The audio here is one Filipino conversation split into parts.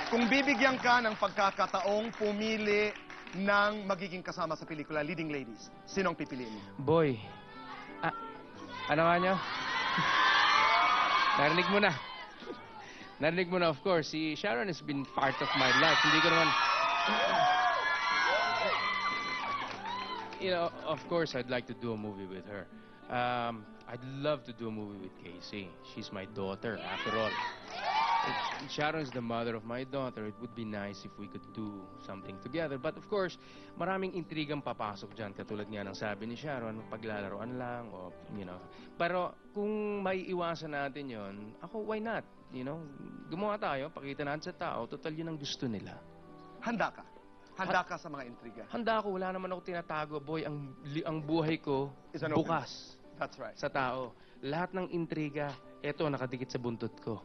Kung bibigyan ka ng pagkakataong pumili ng magiging kasama sa pelikula, leading ladies, sinong pipiliin mo? Boy. Ano nga nyo? Narinig mo na. Narinig mo na, of course. Si Sharon has been part of my life. Hindi ko naman... You know, of course, I'd like to do a movie with her. I'd love to do a movie with Casey. She's my daughter, after all. Sharon's the mother of my daughter. It would be nice if we could do something together. But of course, maraming intrigang papasok dyan. Katulad nga ng sabi ni Sharon, paglalaroan lang, o, you know. Pero kung may iwasan natin yon, ako, why not? You know, gumawa tayo, pakita natin sa tao, total yun ang gusto nila. Handa ka? Handa ka sa mga intriga? Handa ako, wala naman ako tinatago, boy. Ang buhay ko, bukas. That's right. Sa tao. Lahat ng intriga, eto, nakadikit sa buntot ko.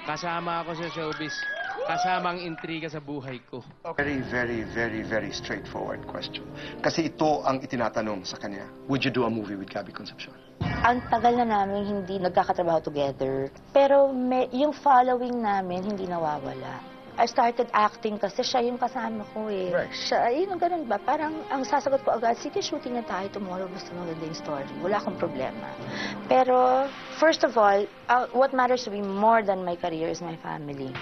Kasama ako sa showbiz. Kasama ang intriga sa buhay ko. Very, very, very, very straightforward question. Kasi ito ang itinatanong sa kanya. Would you do a movie with Gabby Concepcion? Ang tagal na namin hindi nagkakatrabaho together. Pero yung following namin hindi nawawala. I started acting kasi siya yung kasama ko eh. Right. Siya, yun, ganun ba? Parang ang sasagot ko agad, sige, shooting na tayo tomorrow, basta maganda yung story. Wala akong problema. Pero, first of all, what matters to me more than my career is my family.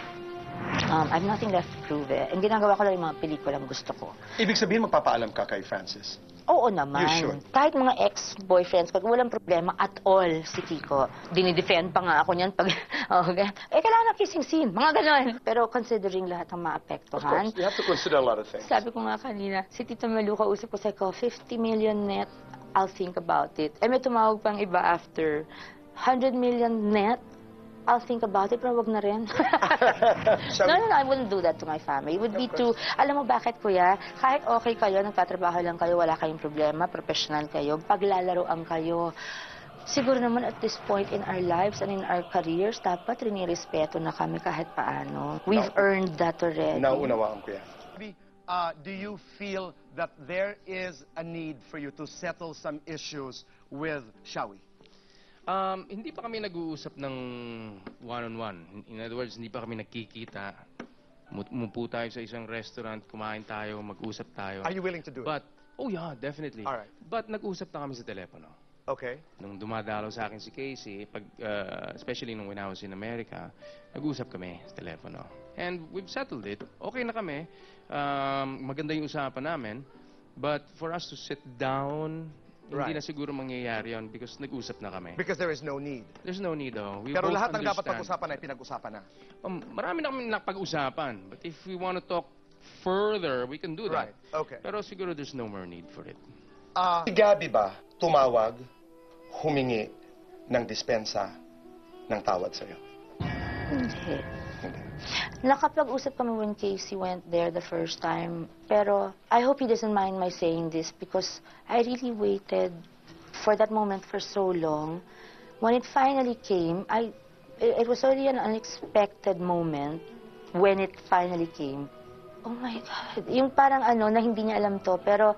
I have nothing left to prove eh. Ang ginagawa ko lang yung mga pelikulang gusto ko. Ibig sabihin, magpapaalam ka kay Francis? Oo naman. You should. Kahit mga ex-boyfriends ko, walang problema at all si Kiko. Dinidefend pa nga ako niyan pag, kailangan na kissing scene, mga ganon. Pero considering lahat ng maapektuhan. Of course, you have to consider a lot of things. Sabi ko nga kanina, si Tita Malu, kausap ko sa ko, 50 million net, I'll think about it. Eh may tumawag pang iba after, 100 million net, I'll think about it, pero wag na rin. No, I wouldn't do that to my family. It would be too... Alam mo bakit, kuya? Kahit okay kayo, nagtatrabaho lang kayo, wala kayong problema, professional kayo, paglalaroan kayo, siguro naman at this point in our lives and in our careers, dapat rinirespeto na kami kahit paano. We've earned that already. Naunawaan ko yan. Do you feel that there is a need for you to settle some issues with Shawi? Hindi pa kami nag-uusap ng one-on-one. In other words, hindi pa kami nagkikita. Umupo tayo sa isang restaurant, kumain tayo, mag-usap tayo. Are you willing to do it? Oh yeah, definitely. Alright. But nag-usap na kami sa telepono. Okay. Nung dumadalaw sa akin si Casey, especially nung when I was in America, nag-usap kami sa telepono. And we've settled it. Okay na kami. Maganda yung usapan namin. But for us to sit down, hindi na siguro mangyayari yun because nag-usap na kami. Because there is no need. There's no need, though. Pero lahat ng dapat pag-usapan ay pinag-usapan na. Marami na kami napag-usapan. But if we want to talk further, we can do that. Right. Okay. Pero siguro there's no more need for it. Si Gabby ba tumawag, humingi ng dispensa ng tawad sa'yo? Hindi. Hindi. Nakapag-usap kami when Casey went there the first time. Pero I hope he doesn't mind my saying this because I really waited for that moment for so long. When it finally came, it was already an unexpected moment when it finally came. Oh my God. Yung parang na hindi niya alam to. Pero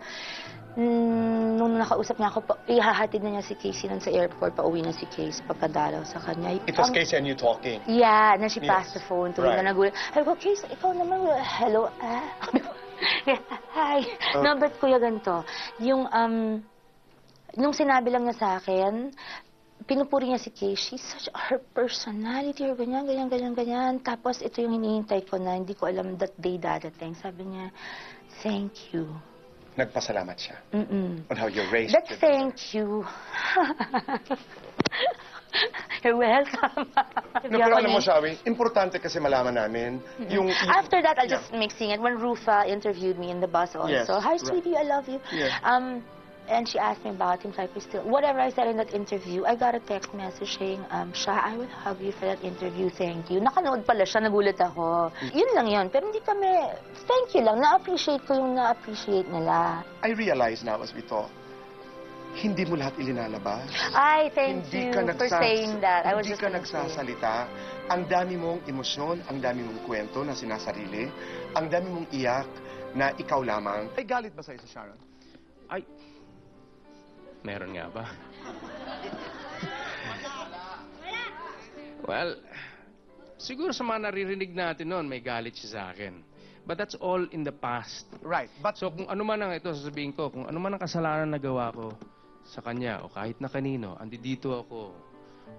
nung nakausap niya ako, ihahatid na niya si Casey nun sa airport, pauwi na si Casey pagkadalaw sa kanya. It was Casey and you talking? Yeah, na she passed the phone to me na nagulat. Ay ko, Casey, ikaw naman, hello, hi. No, but kuya ganito, yung, nung sinabi lang niya sa akin, pinupuri niya si Casey, such her personality, or ganyan, ganyan, ganyan, ganyan. Tapos ito yung hinihintay ko na hindi ko alam that day dadating. Sabi niya, thank you. Nagpasalamat siya on how you raised That's thank you. You're welcome. Pero alam mo, Shawi, importante kasi malaman namin yung... After that, I'll just mixing it. When Rufa interviewed me in the bus also, Yes, hi, sweetie, I love you. Yeah. And she asked me about him, so I still, whatever I said in that interview, I got a text message saying, Sha, I will hug you for that interview, thank you. Nakanood pala siya, nagulat ako. Yun lang yun, pero hindi kami, thank you lang, na-appreciate ko yung na-appreciate nila. I realize now as we talk, hindi mo lahat ilinalabas. Ay, thank Hindi you ka for saying that. I was Hindi just ka gonna say. nagsasalita. Ang dami mong emosyon, ang dami mong kwento na sinasarili, ang dami mong iyak na ikaw lamang. Ay, galit ba sa'yo si Sharon? Ay, meron nga ba? Well, Siguro sa mga naririnig natin noon, may galit siya sa akin. But that's all in the past. Right. But So kung ano man ang ito, sasabihin ko, kung ano man ang kasalanan na gawa ko sa kanya o kahit na kanino, andito ako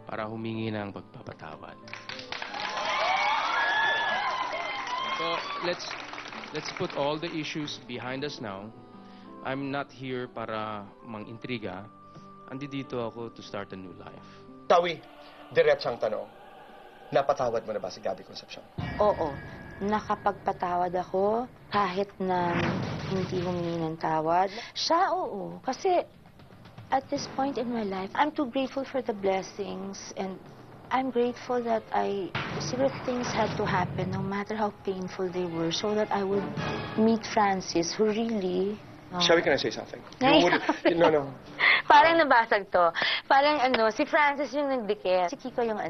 para humingi ng pagpapatawad. So let's put all the issues behind us now. I'm not here para mang-intriga. Andito ako to start a new life. Tawi, diretsang tanong. Napatawad mo na ba si Gabby Concepcion? Oo, nakapagpatawad ako kahit na hindi humingi ng tawad. Siya, oo. Kasi at this point in my life, I'm too grateful for the blessings and I'm grateful that secret things had to happen no matter how painful they were so that I would meet Francis who really... Shelby, can I say something? No. Parang nabasag to. Parang si Francis yung nagdikit. Si Kiko yung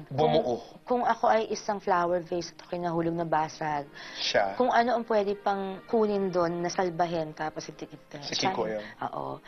Bumuo. Kung ako ay isang flower vase at ako'y nahulog na basag, Siya. kung ano ang pwede pang kunin doon na salbahin tapos itikit. Si Kiko yun. Oo.